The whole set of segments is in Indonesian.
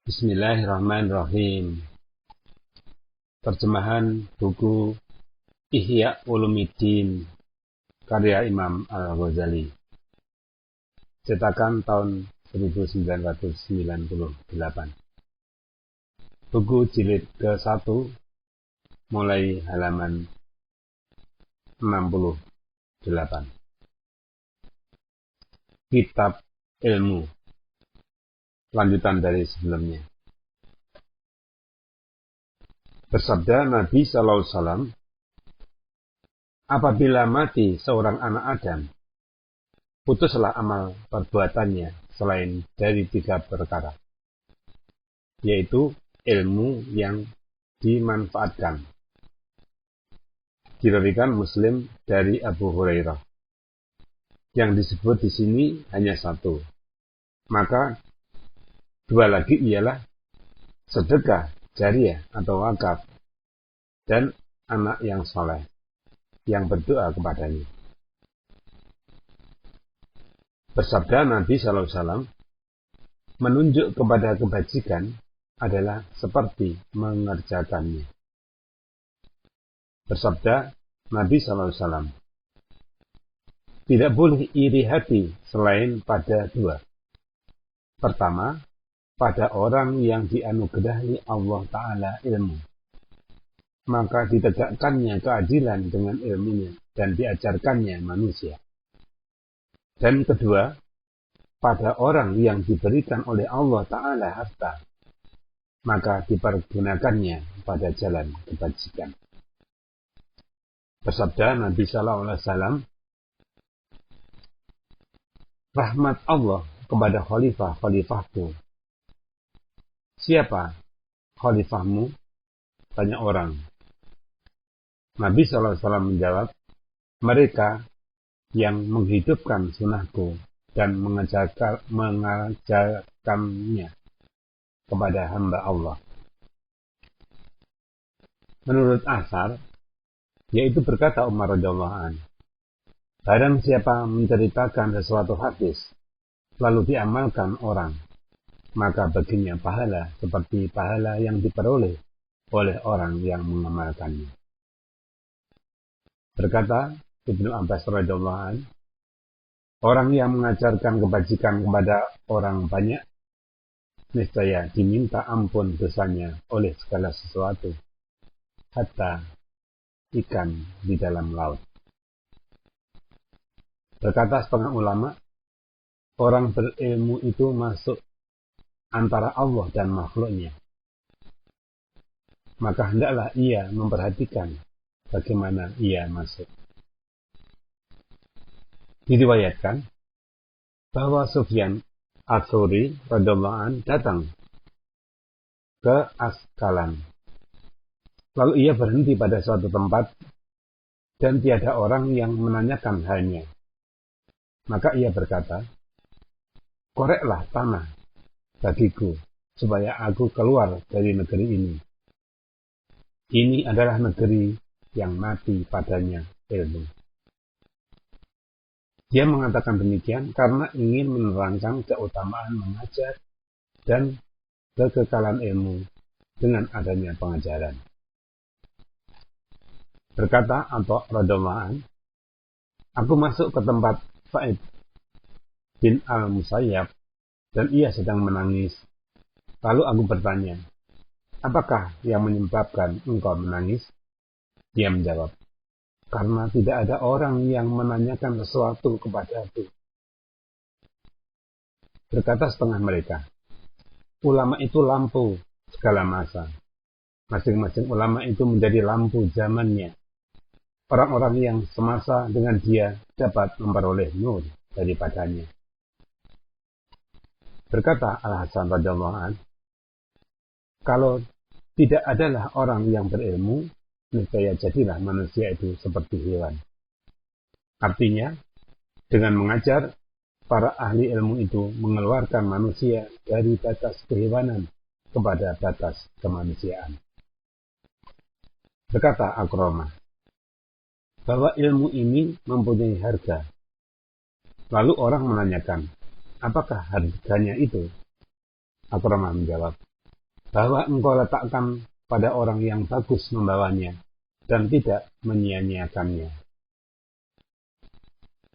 Bismillahirrahmanirrahim. Terjemahan buku Ihya Ulumuddin karya Imam Al-Ghazali. Cetakan tahun 1998. Buku jilid ke-1 mulai halaman 68. Kitab Ilmu. Lanjutan dari sebelumnya. Bersabda Nabi SAW, apabila mati seorang anak Adam, putuslah amal perbuatannya selain dari 3 perkara, yaitu ilmu yang dimanfaatkan. Diriwayatkan Muslim dari Abu Hurairah. Yang disebut di sini hanya 1. Maka 2 lagi ialah sedekah jariah atau wakaf dan anak yang soleh yang berdoa kepadanya. Bersabda Nabi SAW, menunjuk kepada kebajikan adalah seperti mengerjakannya. Bersabda Nabi SAW, tidak boleh iri hati selain pada 2. Pertama, pada orang yang dianugerahi Allah Ta'ala ilmu, maka ditegakkannya keadilan dengan ilmunya dan diajarkannya manusia. Dan kedua, pada orang yang diberikan oleh Allah Ta'ala harta, maka dipergunakannya pada jalan kebajikan. Bersabda Nabi SAW, rahmat Allah kepada khalifahku. Siapa khalifahmu? Tanya orang. Nabi SAW menjawab, mereka yang menghidupkan sunnahku dan mengajarkannya kepada hamba Allah. Menurut Asar, yaitu berkata Umar radhiyallahu anhu, barang siapa menceritakan sesuatu hadis, lalu diamalkan orang, maka baginya pahala seperti pahala yang diperoleh oleh orang yang mengamalkannya. Berkata Ibnu Abbas radhiyallahu anhu, orang yang mengajarkan kebajikan kepada orang banyak, niscaya diminta ampun dosanya oleh segala sesuatu, hatta ikan di dalam laut. Berkata setengah ulama, orang berilmu itu masuk antara Allah dan makhluknya. Maka hendaklah ia memperhatikan bagaimana ia masuk. Diriwayatkan bahwa Sufyan Ats-Tsauri radhiyallahu anhu datang ke Askalan. Lalu ia berhenti pada suatu tempat dan tiada orang yang menanyakan halnya. Maka ia berkata, koreklah tanah bagiku, supaya aku keluar dari negeri ini. Ini adalah negeri yang mati padanya ilmu. Dia mengatakan demikian karena ingin menerangkan keutamaan mengajar dan kekekalan ilmu dengan adanya pengajaran. Berkata Atha radhiyallahu anhu, aku masuk ke tempat Sa'id bin al-Musayyab, dan ia sedang menangis. Lalu aku bertanya, apakah yang menyebabkan engkau menangis? Dia menjawab, karena tidak ada orang yang menanyakan sesuatu kepadaku. Berkata setengah mereka, ulama itu lampu segala masa. Masing-masing ulama itu menjadi lampu zamannya. Orang-orang yang semasa dengan dia dapat memperoleh nur daripadanya. Berkata Al-Hasan radhiyallahu anhu, kalau tidak adalah orang yang berilmu, niscaya jadilah manusia itu seperti hewan. Artinya, dengan mengajar, para ahli ilmu itu mengeluarkan manusia dari batas kehewanan kepada batas kemanusiaan. Berkata Akramah, bahwa ilmu ini mempunyai harga. Lalu orang menanyakan, apakah harganya itu? Akramah menjawab, bahwa engkau letakkan pada orang yang bagus membawanya dan tidak menyia-nyiakannya.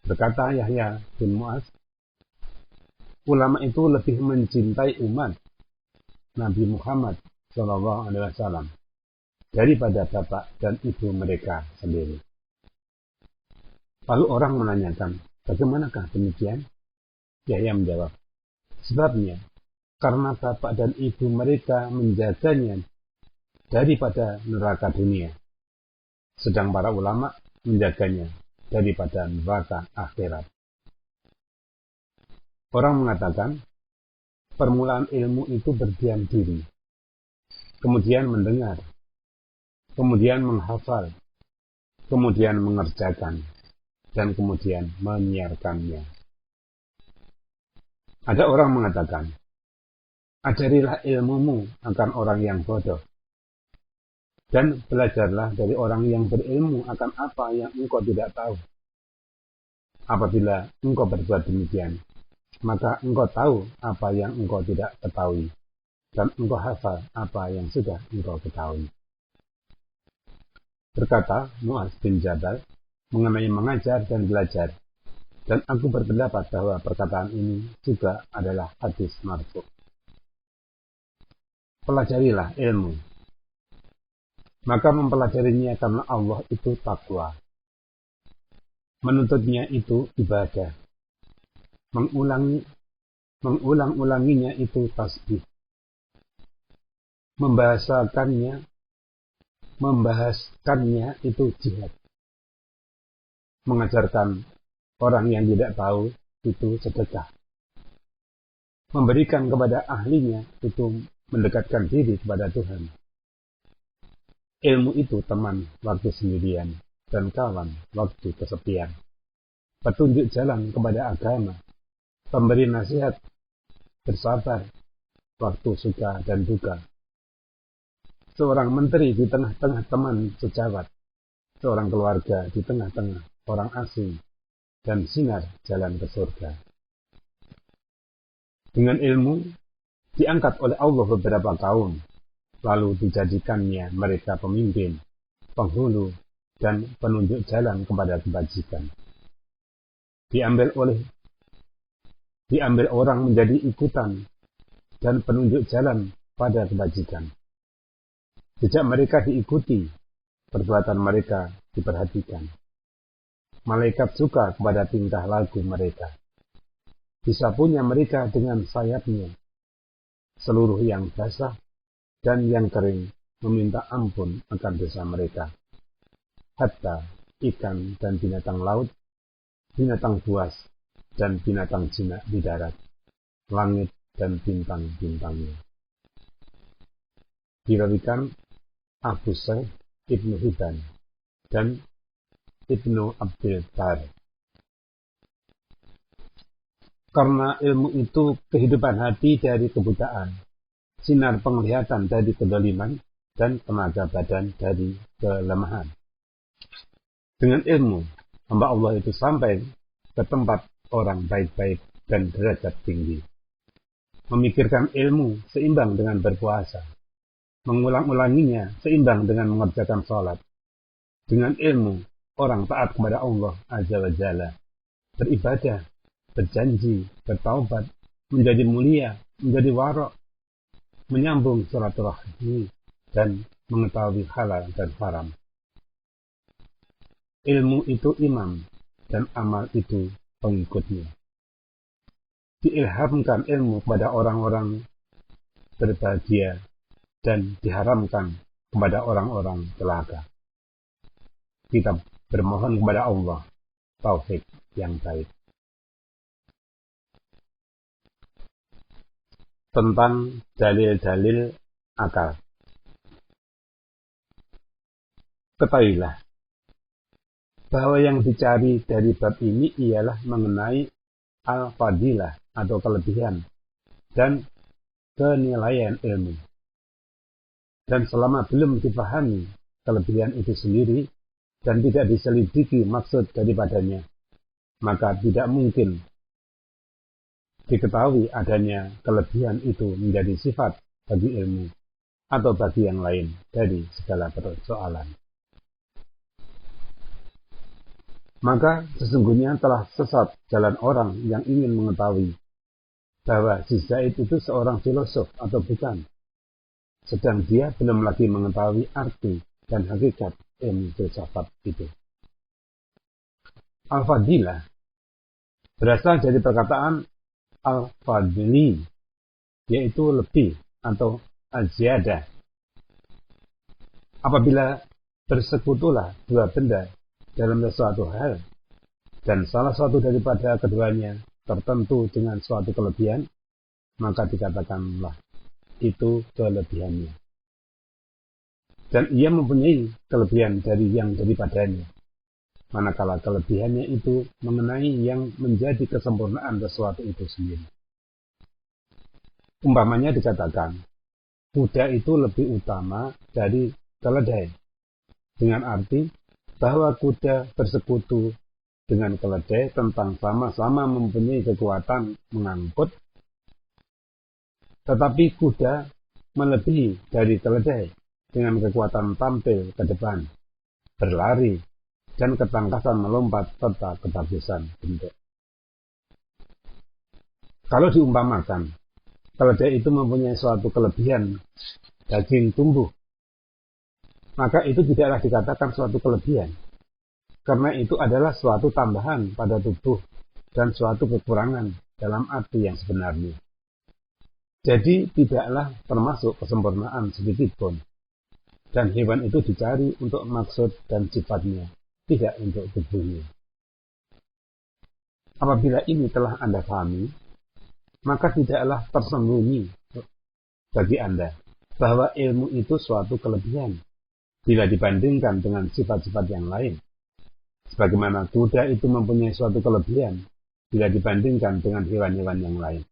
Berkata Yahya bin Mu'adz, ulama itu lebih mencintai umat Nabi Muhammad SAW daripada bapak dan ibu mereka sendiri. Lalu orang menanyakan, bagaimanakah demikian? Yahya menjawab, sebabnya karena bapak dan ibu mereka menjaganya daripada neraka dunia, sedang para ulama menjaganya daripada neraka akhirat. Orang mengatakan, permulaan ilmu itu berdiam diri, kemudian mendengar, kemudian menghafal, kemudian mengerjakan, dan kemudian menyiarkannya. Ada orang mengatakan, ajarilah ilmumu akan orang yang bodoh, dan belajarlah dari orang yang berilmu akan apa yang engkau tidak tahu. Apabila engkau berbuat demikian, maka engkau tahu apa yang engkau tidak ketahui, dan engkau hafal apa yang sudah engkau ketahui. Berkata Mu'adz bin Jabal mengenai mengajar dan belajar, dan aku berpendapat bahwa perkataan ini juga adalah hadis marfu'. Pelajarilah ilmu, maka mempelajarinya karena Allah itu takwa, menuntutnya itu ibadah, mengulang-ulanginya itu tasbih, membahaskannya itu jihad, mengajarkan orang yang tidak tahu itu sedekah, memberikan kepada ahlinya itu mendekatkan diri kepada Tuhan. Ilmu itu teman waktu sendirian dan kawan waktu kesepian, petunjuk jalan kepada agama, pemberi nasihat, bersabar waktu suka dan duka, seorang menteri di tengah-tengah teman sejawat, seorang keluarga di tengah-tengah orang asing, dan sinar jalan ke surga. Dengan ilmu diangkat oleh Allah beberapa kaum, lalu dijadikannya mereka pemimpin, penghulu, dan penunjuk jalan kepada kebajikan. Diambil orang menjadi ikutan dan penunjuk jalan pada kebajikan. Sejak mereka diikuti, perbuatan mereka diperhatikan. Malaikat suka kepada tingkah laku mereka. Disapunya mereka dengan sayapnya. Seluruh yang basah dan yang kering meminta ampun akan dosa mereka. Hatta ikan dan binatang laut, binatang buas dan binatang jinak di darat, langit dan bintang-bintangnya. Dirawikan Abu Sa'id Ibnu Hibban dan Ibnu Abdul Bar. Karena ilmu itu kehidupan hati dari kebutaan, sinar penglihatan dari kedoliman, dan tenaga badan dari kelemahan. Dengan ilmu, hamba Allah itu sampai ke tempat orang baik-baik dan derajat tinggi. Memikirkan ilmu seimbang dengan berpuasa, mengulang-ulanginya seimbang dengan mengerjakan sholat. Dengan ilmu, orang taat kepada Allah Azza wa Jalla, beribadah, berjanji, bertaubat, menjadi mulia, menjadi warok, menyambung silaturahmi, dan mengetahui halal dan haram. Ilmu itu imam, dan amal itu pengikutnya. Diilhamkan ilmu kepada orang-orang berbahagia, dan diharamkan kepada orang-orang celaka. Kita bermohon kepada Allah taufik yang baik. Tentang dalil-dalil akal. Ketahuilah bahwa yang dicari dari bab ini ialah mengenai al-fadilah atau kelebihan dan penilaian ilmu. Dan selama belum dipahami kelebihan itu sendiri dan tidak diselidiki maksud daripadanya, maka tidak mungkin diketahui adanya kelebihan itu menjadi sifat bagi ilmu atau bagi yang lain dari segala persoalan. Maka sesungguhnya telah sesat jalan orang yang ingin mengetahui bahwa si Zaid itu seorang filosof atau bukan, sedang dia belum lagi mengetahui arti dan hakikat ilmu filsafat itu. Al-Fadilah berasal dari perkataan al-fadli, yaitu lebih atau az-ziyadah. Apabila bersekutulah dua benda dalam sesuatu hal, dan salah satu daripada keduanya tertentu dengan suatu kelebihan, maka dikatakanlah itu kelebihannya. Dan ia mempunyai kelebihan dari yang daripadanya, manakala kelebihannya itu mengenai yang menjadi kesempurnaan sesuatu itu sendiri. Umpamanya dikatakan, kuda itu lebih utama dari keledai, dengan arti bahwa kuda bersekutu dengan keledai tentang sama-sama mempunyai kekuatan mengangkut, tetapi kuda melebihi dari keledai dengan kekuatan tampil ke depan, berlari, dan ketangkasan melompat serta kebagusan bentuk. Kalau diumpamakan, keledai itu mempunyai suatu kelebihan daging tumbuh, maka itu tidaklah dikatakan suatu kelebihan, karena itu adalah suatu tambahan pada tubuh dan suatu kekurangan dalam arti yang sebenarnya. Jadi tidaklah termasuk kesempurnaan sedikitpun, dan hewan itu dicari untuk maksud dan sifatnya, tidak untuk tubuhnya. Apabila ini telah Anda pahami, maka tidaklah tersembunyi bagi Anda bahwa ilmu itu suatu kelebihan bila dibandingkan dengan sifat-sifat yang lain. Sebagaimana kuda itu mempunyai suatu kelebihan bila dibandingkan dengan hewan-hewan yang lain.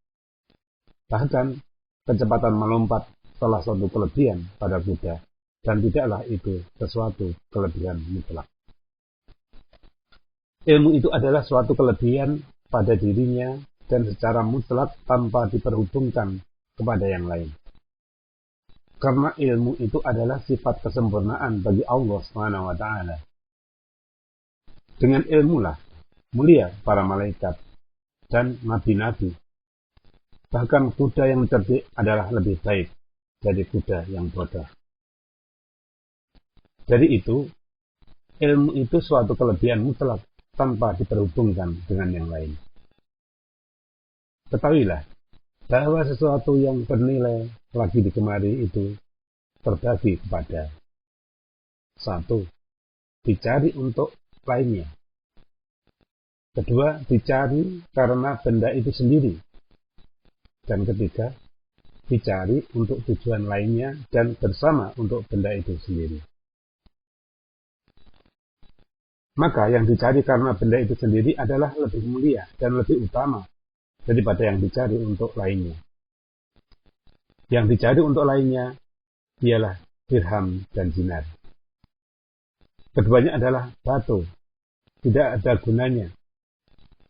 Bahkan, kecepatan melompat salah satu kelebihan pada kuda, dan tidaklah itu sesuatu kelebihan mutlak. Ilmu itu adalah suatu kelebihan pada dirinya dan secara mutlak tanpa diperhubungkan kepada yang lain. Karena ilmu itu adalah sifat kesempurnaan bagi Allah SWT. Dengan ilmulah mulia para malaikat dan nabi-nabi. Bahkan kuda yang cerdik adalah lebih baik dari kuda yang bodoh. Dari itu, ilmu itu suatu kelebihan mutlak tanpa diperhubungkan dengan yang lain. Ketahuilah bahwa sesuatu yang bernilai lagi digemari itu terbagi kepada: 1. Dicari untuk lainnya. 2. Dicari karena benda itu sendiri. Dan 3. Dicari untuk tujuan lainnya dan bersama untuk benda itu sendiri. Maka yang dicari karena benda itu sendiri adalah lebih mulia dan lebih utama daripada yang dicari untuk lainnya. Yang dicari untuk lainnya ialah dirham dan dinar. Keduanya adalah batu, tidak ada gunanya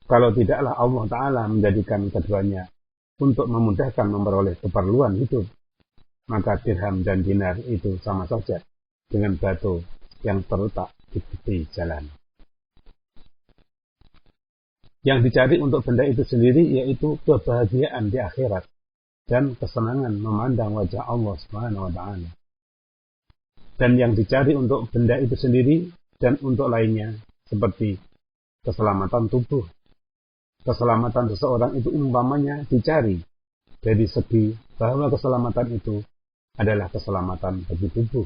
kalau tidaklah Allah Ta'ala menjadikan keduanya untuk memudahkan memperoleh keperluan hidup. Maka dirham dan dinar itu sama saja dengan batu yang terletak di tepi jalan. Yang dicari untuk benda itu sendiri yaitu kebahagiaan di akhirat dan kesenangan memandang wajah Allah SWT. Dan yang dicari untuk benda itu sendiri dan untuk lainnya seperti keselamatan tubuh. Keselamatan seseorang itu umpamanya dicari dari segi bahwa keselamatan itu adalah keselamatan bagi tubuh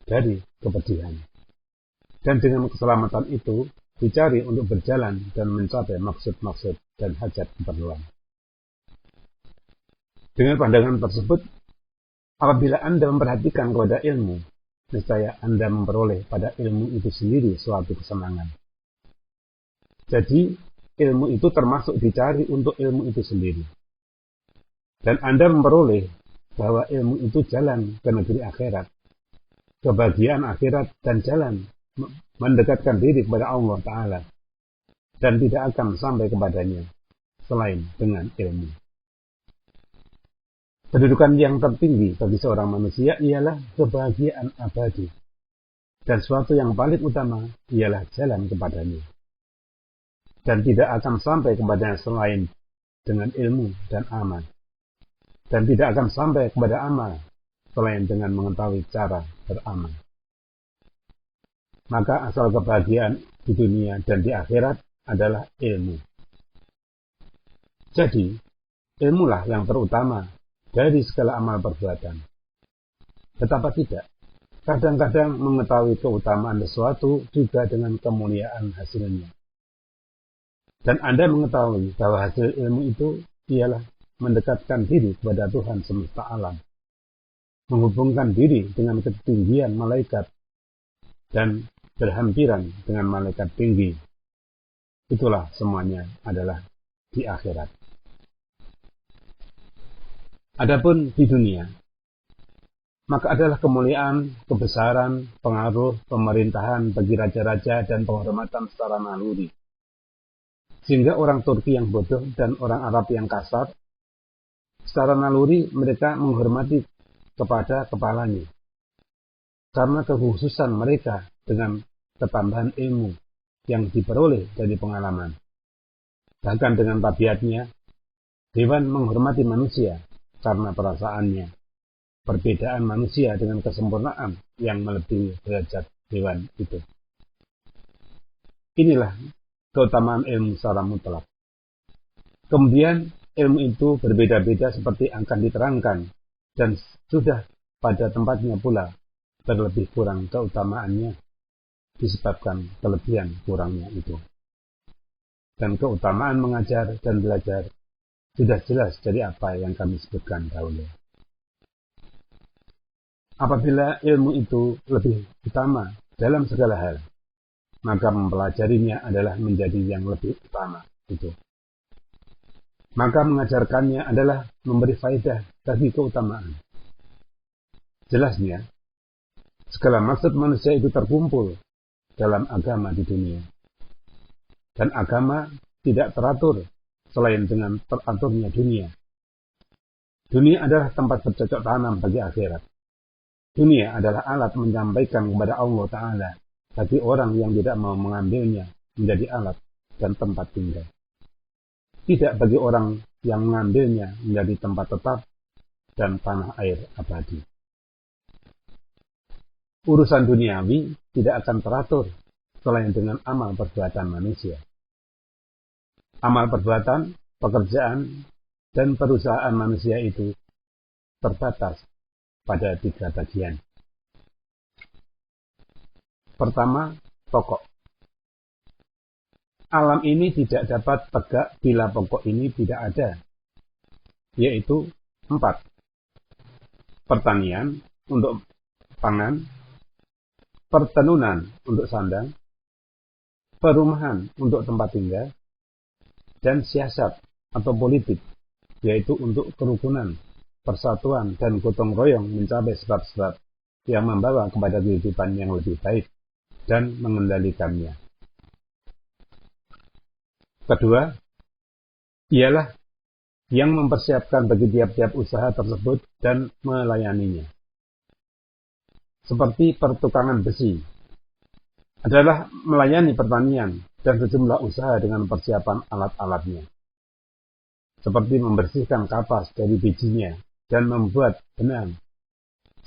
dari kepedihan. Dan dengan keselamatan itu dicari untuk berjalan dan mencapai maksud-maksud dan hajat keperluan. Dengan pandangan tersebut, apabila Anda memperhatikan kepada ilmu, niscaya Anda memperoleh pada ilmu itu sendiri suatu kesenangan. Jadi, ilmu itu termasuk dicari untuk ilmu itu sendiri. Dan Anda memperoleh bahwa ilmu itu jalan ke negeri akhirat, kebahagiaan akhirat dan jalan mendekatkan diri kepada Allah Ta'ala, dan tidak akan sampai kepadanya selain dengan ilmu. Kedudukan yang tertinggi bagi seorang manusia ialah kebahagiaan abadi, dan suatu yang paling utama ialah jalan kepadanya, dan tidak akan sampai kepadanya selain dengan ilmu dan amal, dan tidak akan sampai kepada amal selain dengan mengetahui cara beramal. Maka asal kebahagiaan di dunia dan di akhirat adalah ilmu. Jadi, ilmulah yang terutama dari segala amal perbuatan. Betapa tidak, kadang-kadang mengetahui keutamaan sesuatu juga dengan kemuliaan hasilnya. Dan Anda mengetahui bahwa hasil ilmu itu ialah mendekatkan diri kepada Tuhan semesta alam, menghubungkan diri dengan ketinggian malaikat, dan berhampiran dengan malaikat tinggi. Itulah semuanya adalah di akhirat. Adapun di dunia, maka adalah kemuliaan, kebesaran, pengaruh, pemerintahan bagi raja-raja dan penghormatan secara naluri. Sehingga orang Turki yang bodoh dan orang Arab yang kasar, secara naluri mereka menghormati kepada kepalanya. Karena kekhususan mereka dengan ketambahan ilmu yang diperoleh dari pengalaman. Bahkan dengan tabiatnya, hewan menghormati manusia karena perasaannya. Perbedaan manusia dengan kesempurnaan yang melebihi derajat hewan itu. Inilah keutamaan ilmu secara mutlak. Kemudian ilmu itu berbeda-beda seperti akan diterangkan, dan sudah pada tempatnya pula terlebih kurang keutamaannya disebabkan kelebihan kurangnya itu. Dan keutamaan mengajar dan belajar sudah jelas dari apa yang kami sebutkan dahulu. Apabila ilmu itu lebih utama dalam segala hal, maka mempelajarinya adalah menjadi yang lebih utama itu. Maka mengajarkannya adalah memberi faedah bagi keutamaan. Jelasnya, segala maksud manusia itu terkumpul dalam agama di dunia. Dan agama tidak teratur selain dengan teraturnya dunia. Dunia adalah tempat bercocok tanam bagi akhirat. Dunia adalah alat menyampaikan kepada Allah Ta'ala bagi orang yang tidak mau mengambilnya menjadi alat dan tempat tinggal. Tidak bagi orang yang mengambilnya menjadi tempat tetap dan tanah air abadi. Urusan duniawi tidak akan teratur selain dengan amal perbuatan manusia. Amal perbuatan, pekerjaan, dan perusahaan manusia itu terbatas pada 3 bagian. Pertama, pokok. Alam ini tidak dapat tegak bila pokok ini tidak ada, yaitu 4. Pertanian untuk pangan, pertenunan untuk sandang, perumahan untuk tempat tinggal, dan siasat atau politik, yaitu untuk kerukunan, persatuan, dan gotong royong mencapai sebab-sebab yang membawa kepada kehidupan yang lebih baik dan mengendalikannya. Kedua, ialah yang mempersiapkan bagi tiap-tiap usaha tersebut dan melayaninya. Seperti pertukangan besi, adalah melayani pertanian dan sejumlah usaha dengan persiapan alat-alatnya. Seperti membersihkan kapas dari bijinya dan membuat benang.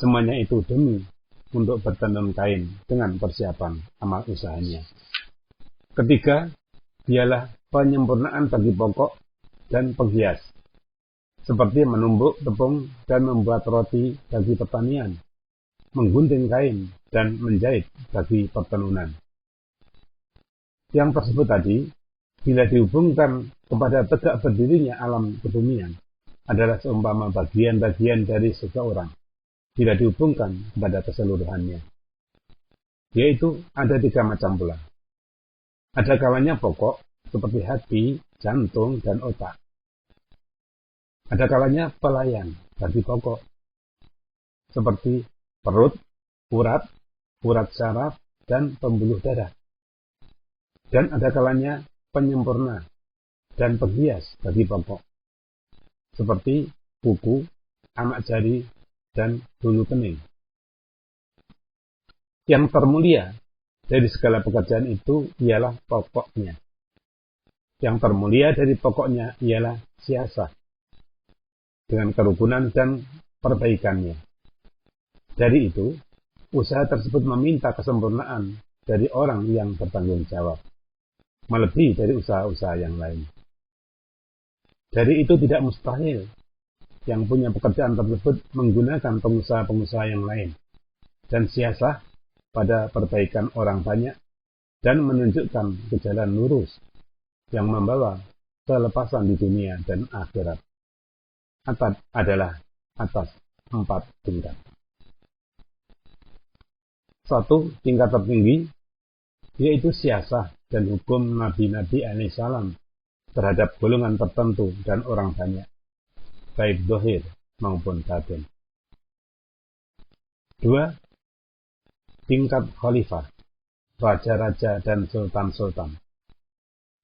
Semuanya itu demi untuk bertenun kain dengan persiapan amal usahanya. Ketiga, ialah penyempurnaan bagi pokok dan penghias. Seperti menumbuk tepung dan membuat roti bagi pertanian, menggunting kain, dan menjahit bagi pertenunan. Yang tersebut tadi, bila dihubungkan kepada tegak berdirinya alam kebumian, adalah seumpama bagian-bagian dari seseorang, bila dihubungkan kepada keseluruhannya. Yaitu ada 3 macam pula. Ada kalanya pokok, seperti hati, jantung, dan otak. Ada kalanya pelayan bagi pokok, seperti perut, urat saraf, dan pembuluh darah. Dan ada kalanya penyempurna dan penghias bagi pokok, seperti kuku, anak jari, dan bulu kening. Yang termulia dari segala pekerjaan itu ialah pokoknya. Yang termulia dari pokoknya ialah siasah dengan kerukunan dan perbaikannya. Dari itu, usaha tersebut meminta kesempurnaan dari orang yang bertanggung jawab, melebihi dari usaha-usaha yang lain. Dari itu tidak mustahil yang punya pekerjaan tersebut menggunakan pengusaha-pengusaha yang lain dan siasah pada perbaikan orang banyak dan menunjukkan ke jalan lurus yang membawa kelepasan di dunia dan akhirat. Atad adalah atas 4 tingkat. 1. Tingkat tertinggi, yaitu siasah dan hukum Nabi-Nabi alaihissalam terhadap golongan tertentu dan orang banyak, baik zahir maupun batin. 2. Tingkat khalifah, raja-raja dan sultan-sultan.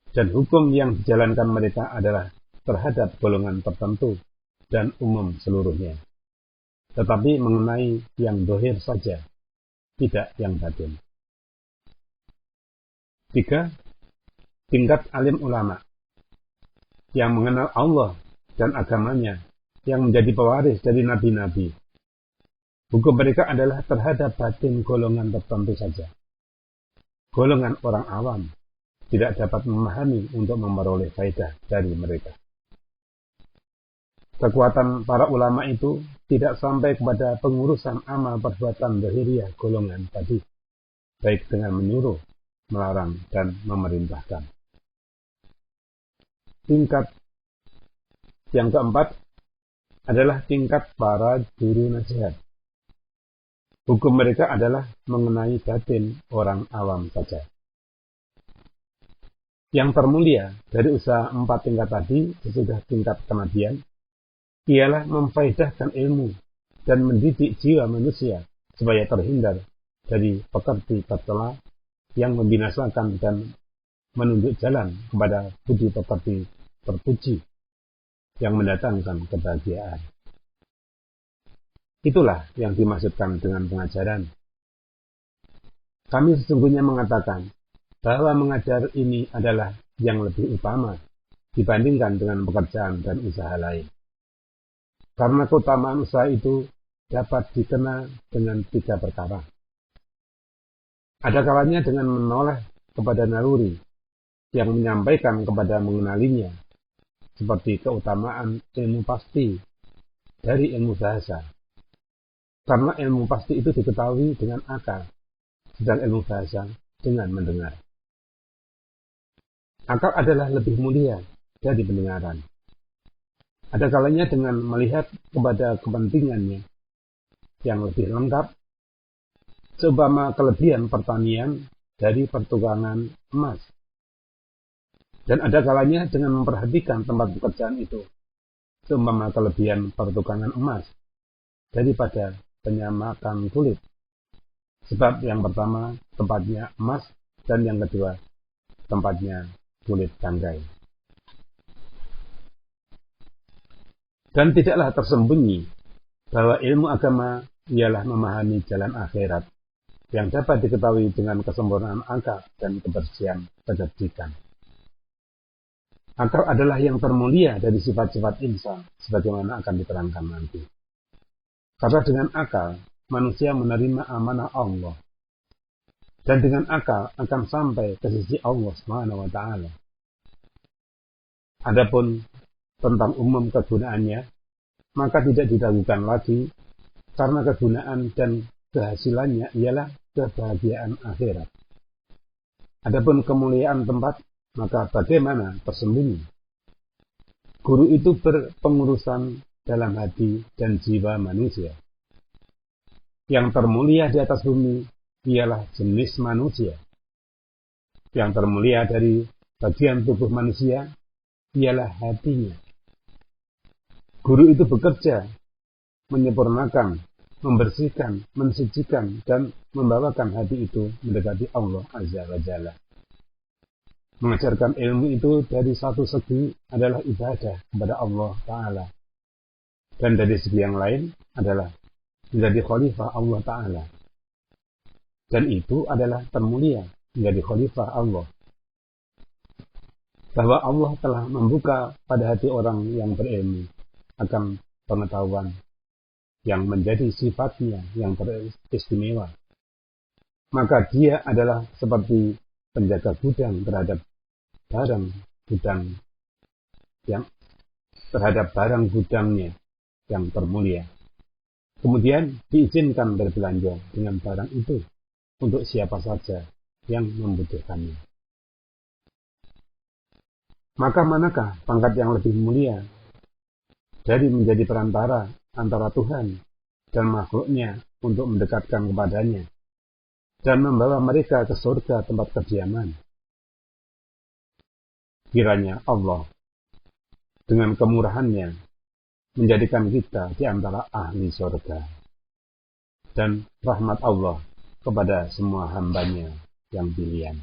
Dan hukum yang dijalankan mereka adalah terhadap golongan tertentu dan umum seluruhnya. Tetapi mengenai yang zahir saja, tidak yang batin. 3. Tingkat alim ulama, yang mengenal Allah dan agamanya, yang menjadi pewaris dari nabi-nabi. Hukum mereka adalah terhadap batin golongan tertentu saja. Golongan orang awam tidak dapat memahami untuk memperoleh faedah dari mereka. Kekuatan para ulama itu tidak sampai kepada pengurusan amal perbuatan zahiriyah golongan tadi, baik dengan menyuruh, melarang, dan memerintahkan. Tingkat yang keempat adalah tingkat para juru nasihat. Hukum mereka adalah mengenai batin orang awam saja. Yang termulia dari usaha 4 tingkat tadi sesudah tingkat kenabian ialah memfaedahkan ilmu dan mendidik jiwa manusia supaya terhindar dari pekerti tercela yang membinasakan dan menunjuk jalan kepada budi pekerti terpuji yang mendatangkan kebahagiaan. Itulah yang dimaksudkan dengan pengajaran. Kami sesungguhnya mengatakan bahwa mengajar ini adalah yang lebih utama dibandingkan dengan pekerjaan dan usaha lain. Karena keutamaan usaha itu dapat dikenal dengan 3 perkara. Ada kalanya dengan menoleh kepada naluri yang menyampaikan kepada mengenalinya, seperti keutamaan ilmu pasti dari ilmu bahasa. Karena ilmu pasti itu diketahui dengan akal, sedang ilmu bahasa dengan mendengar. Akal adalah lebih mulia dari pendengaran. Ada kalanya dengan melihat kepada kepentingannya yang lebih lengkap, seumpama kelebihan pertanian dari pertukangan emas. Dan ada kalanya dengan memperhatikan tempat pekerjaan itu, seumpama kelebihan pertukangan emas daripada penyamakan kulit. Sebab yang pertama tempatnya emas dan yang kedua tempatnya kulit tanggai. Dan tidaklah tersembunyi bahwa ilmu agama ialah memahami jalan akhirat yang dapat diketahui dengan kesempurnaan akal dan kebersihan kecerdikan. Akal adalah yang termulia dari sifat-sifat insan, sebagaimana akan diterangkan nanti. Karena dengan akal, manusia menerima amanah Allah. Dan dengan akal akan sampai ke sisi Allah Subhanahu wa Ta'ala. Adapun tentang umum kegunaannya, maka tidak diragukan lagi, karena kegunaan dan kehasilannya ialah kebahagiaan akhirat. Adapun kemuliaan tempat, maka bagaimana tersembunyi? Guru itu berpengurusan dalam hati dan jiwa manusia. Yang termulia di atas bumi ialah jenis manusia. Yang termulia dari bagian tubuh manusia ialah hatinya. Guru itu bekerja, menyempurnakan, membersihkan, mensucikan, dan membawakan hati itu mendekati Allah Azza wa Jalla. Mengajarkan ilmu itu dari satu segi adalah ibadah kepada Allah Ta'ala. Dan dari segi yang lain adalah menjadi khalifah Allah Ta'ala. Dan itu adalah termulia menjadi khalifah Allah. Bahwa Allah telah membuka pada hati orang yang berilmu akan pengetahuan yang menjadi sifatnya yang teristimewa. Maka dia adalah seperti penjaga gudang terhadap barang gudangnya yang termulia. Kemudian diizinkan berbelanja dengan barang itu untuk siapa saja yang membutuhkannya. Maka manakah pangkat yang lebih mulia dari menjadi perantara antara Tuhan dan makhluknya untuk mendekatkan kepadanya dan membawa mereka ke surga tempat kediaman? Kiranya Allah dengan kemurahannya menjadikan kita di antara ahli surga, dan rahmat Allah kepada semua hambanya yang pilihan.